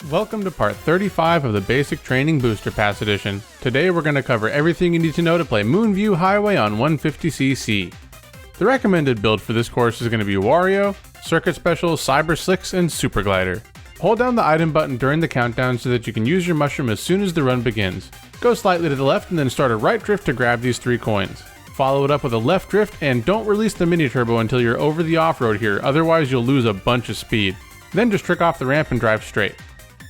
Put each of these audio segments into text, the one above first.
Welcome to part 35 of the Basic Training Booster Pass Edition. Today we're going to cover everything you need to know to play MOONVIEW Highway on 150cc. The recommended build for this course is going to be Wario, Circuit Special, Cyber Slicks, and Super Glider. Hold down the item button during the countdown so that you can use your mushroom as soon as the run begins. Go slightly to the left and then start a right drift to grab these 3 coins. Follow it up with a left drift and don't release the mini turbo until you're over the off-road here, otherwise you'll lose a bunch of speed. Then just trick off the ramp and drive straight.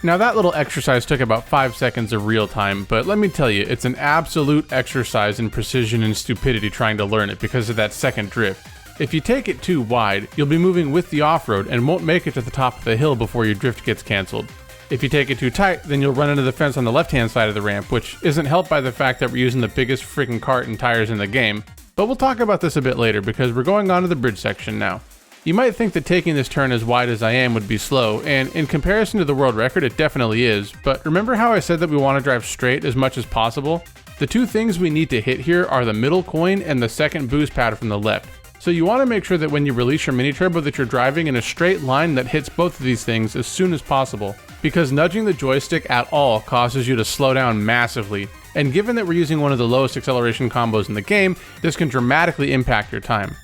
Now that little exercise took about 5 seconds of real time, but let me tell you, it's an absolute exercise in precision and stupidity trying to learn it because of that second drift. If you take it too wide, you'll be moving with the off-road and won't make it to the top of the hill before your drift gets cancelled. If you take it too tight, then you'll run into the fence on the left-hand side of the ramp, which isn't helped by the fact that we're using the biggest freaking cart and tires in the game, but we'll talk about this a bit later because we're going on to the bridge section now. You might think that taking this turn as wide as I am would be slow, and in comparison to the world record it definitely is, but remember how I said that we want to drive straight as much as possible? The 2 things we need to hit here are the middle coin and the second boost pad from the left. So you want to make sure that when you release your mini turbo that you're driving in a straight line that hits both of these things as soon as possible, because nudging the joystick at all causes you to slow down massively, and given that we're using one of the lowest acceleration combos in the game, this can dramatically impact your time.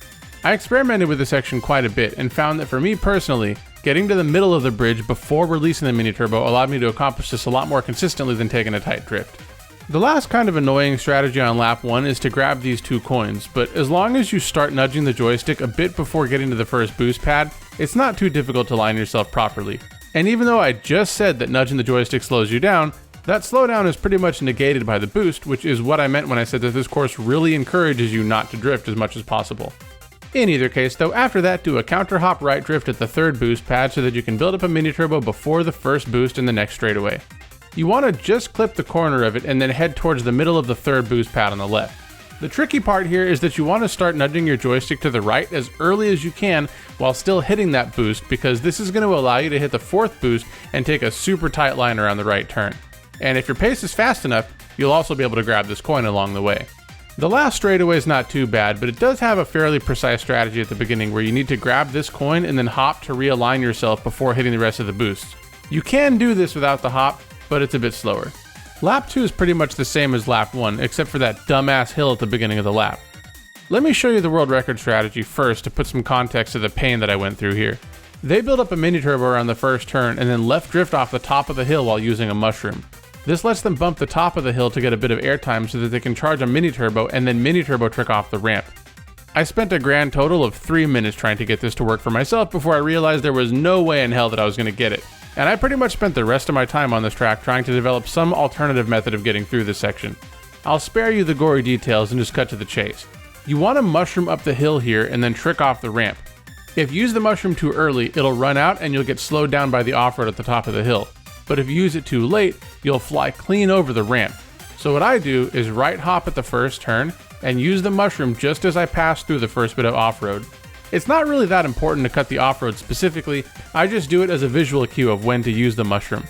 I experimented with this section quite a bit and found that for me personally, getting to the middle of the bridge before releasing the mini turbo allowed me to accomplish this a lot more consistently than taking a tight drift. The last kind of annoying strategy on lap 1 is to grab these 2 coins, but as long as you start nudging the joystick a bit before getting to the first boost pad, it's not too difficult to line yourself properly. And even though I just said that nudging the joystick slows you down, that slowdown is pretty much negated by the boost, which is what I meant when I said that this course really encourages you not to drift as much as possible. In either case though, after that do a counter hop right drift at the 3rd boost pad so that you can build up a mini turbo before the first boost in the next straightaway. You want to just clip the corner of it and then head towards the middle of the 3rd boost pad on the left. The tricky part here is that you want to start nudging your joystick to the right as early as you can while still hitting that boost, because this is going to allow you to hit the 4th boost and take a super tight line around the right turn. And if your pace is fast enough, you'll also be able to grab this coin along the way. The last straightaway is not too bad, but it does have a fairly precise strategy at the beginning where you need to grab this coin and then hop to realign yourself before hitting the rest of the boosts. You can do this without the hop, but it's a bit slower. Lap 2 is pretty much the same as lap 1, except for that dumbass hill at the beginning of the lap. Let me show you the world record strategy first to put some context to the pain that I went through here. They build up a mini turbo around the first turn and then left drift off the top of the hill while using a mushroom. This lets them bump the top of the hill to get a bit of airtime so that they can charge a mini turbo and then mini turbo trick off the ramp. I spent a grand total of 3 minutes trying to get this to work for myself before I realized there was no way in hell that I was going to get it. And I pretty much spent the rest of my time on this track trying to develop some alternative method of getting through this section. I'll spare you the gory details and just cut to the chase. You want to mushroom up the hill here and then trick off the ramp. If you use the mushroom too early, it'll run out and you'll get slowed down by the off-road at the top of the hill. But if you use it too late, you'll fly clean over the ramp. So what I do is right hop at the first turn and use the mushroom just as I pass through the first bit of off-road. It's not really that important to cut the off-road specifically, I just do it as a visual cue of when to use the mushroom.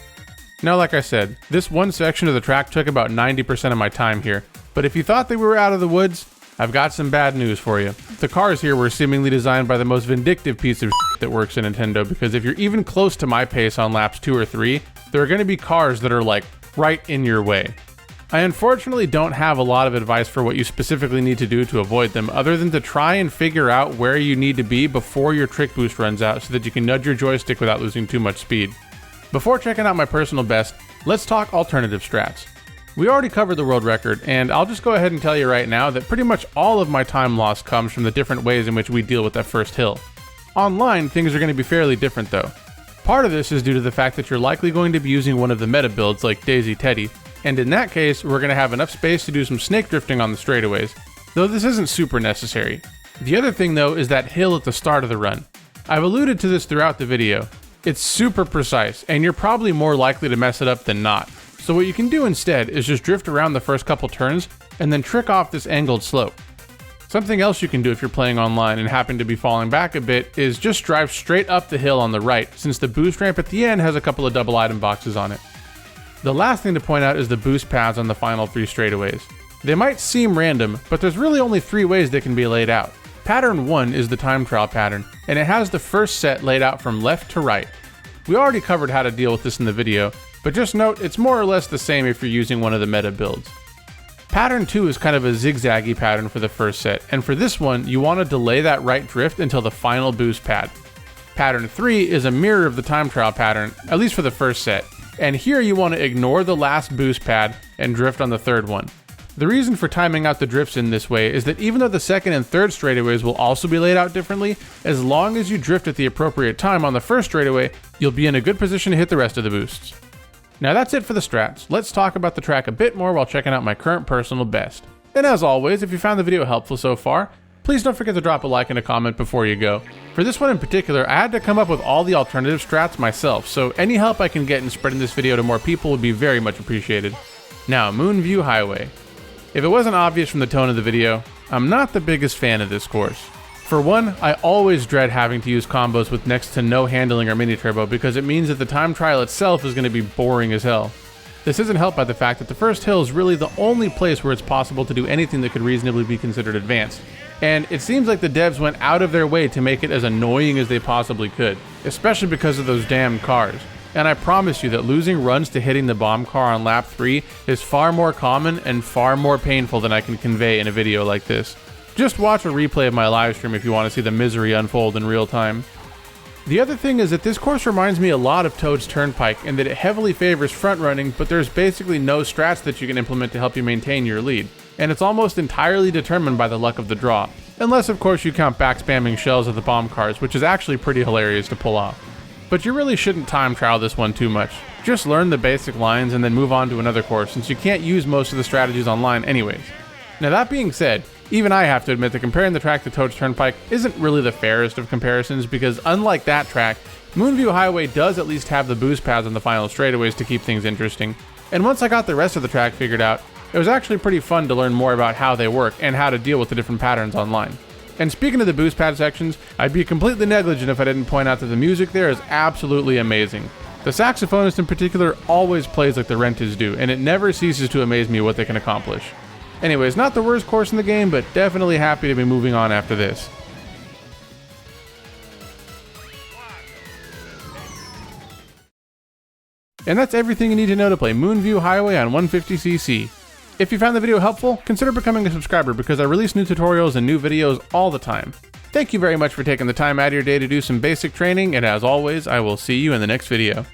Now like I said, this one section of the track took about 90% of my time here, but if you thought they were out of the woods, I've got some bad news for you. The cars here were seemingly designed by the most vindictive piece of shit that works in Nintendo, because if you're even close to my pace on laps 2 or 3, there are going to be cars that are like right in your way. I unfortunately don't have a lot of advice for what you specifically need to do to avoid them, other than to try and figure out where you need to be before your trick boost runs out so that you can nudge your joystick without losing too much speed. Before checking out my personal best, let's talk alternative strats. We already covered the world record, and I'll just go ahead and tell you right now that pretty much all of my time loss comes from the different ways in which we deal with that first hill. Online, things are going to be fairly different though. Part of this is due to the fact that you're likely going to be using one of the meta builds like Daisy Teddy, and in that case, we're going to have enough space to do some snake drifting on the straightaways, though this isn't super necessary. The other thing though is that hill at the start of the run. I've alluded to this throughout the video. It's super precise, and you're probably more likely to mess it up than not. So what you can do instead is just drift around the first couple turns, and then trick off this angled slope. Something else you can do if you're playing online and happen to be falling back a bit is just drive straight up the hill on the right, since the boost ramp at the end has a couple of double item boxes on it. The last thing to point out is the boost pads on the final 3 straightaways. They might seem random, but there's really only 3 ways they can be laid out. Pattern 1 is the time trial pattern, and it has the first set laid out from left to right. We already covered how to deal with this in the video, but just note it's more or less the same if you're using one of the meta builds. Pattern 2 is kind of a zigzaggy pattern for the first set, and for this one, you want to delay that right drift until the final boost pad. Pattern 3 is a mirror of the time trial pattern, at least for the first set, and here you want to ignore the last boost pad and drift on the third one. The reason for timing out the drifts in this way is that even though the second and third straightaways will also be laid out differently, as long as you drift at the appropriate time on the first straightaway, you'll be in a good position to hit the rest of the boosts. Now that's it for the strats. Let's talk about the track a bit more while checking out my current personal best. And as always, if you found the video helpful so far, please don't forget to drop a like and a comment before you go. For this one in particular, I had to come up with all the alternative strats myself, so any help I can get in spreading this video to more people would be very much appreciated. Now, MOONVIEW Highway. If it wasn't obvious from the tone of the video, I'm not the biggest fan of this course. For one, I always dread having to use combos with next to no handling or mini turbo because it means that the time trial itself is going to be boring as hell. This isn't helped by the fact that the first hill is really the only place where it's possible to do anything that could reasonably be considered advanced. And it seems like the devs went out of their way to make it as annoying as they possibly could, especially because of those damn cars. And I promise you that losing runs to hitting the bomb car on lap 3 is far more common and far more painful than I can convey in a video like this. Just watch a replay of my live stream if you want to see the misery unfold in real time. The other thing is that this course reminds me a lot of Toad's Turnpike in that it heavily favors front running, but there's basically no strats that you can implement to help you maintain your lead. And it's almost entirely determined by the luck of the draw. Unless of course you count back spamming shells at the bomb cars, which is actually pretty hilarious to pull off. But you really shouldn't time trial this one too much. Just learn the basic lines and then move on to another course, since you can't use most of the strategies online anyways. Now that being said, even I have to admit that comparing the track to Toad's Turnpike isn't really the fairest of comparisons because unlike that track, MOONVIEW Highway does at least have the boost pads on the final straightaways to keep things interesting. And once I got the rest of the track figured out, it was actually pretty fun to learn more about how they work and how to deal with the different patterns online. And speaking of the boost pad sections, I'd be completely negligent if I didn't point out that the music there is absolutely amazing. The saxophonist in particular always plays like the rent is due, and it never ceases to amaze me what they can accomplish. Anyways, not the worst course in the game, but definitely happy to be moving on after this. And that's everything you need to know to play MOONVIEW Highway on 150cc. If you found the video helpful, consider becoming a subscriber because I release new tutorials and new videos all the time. Thank you very much for taking the time out of your day to do some basic training, and as always, I will see you in the next video.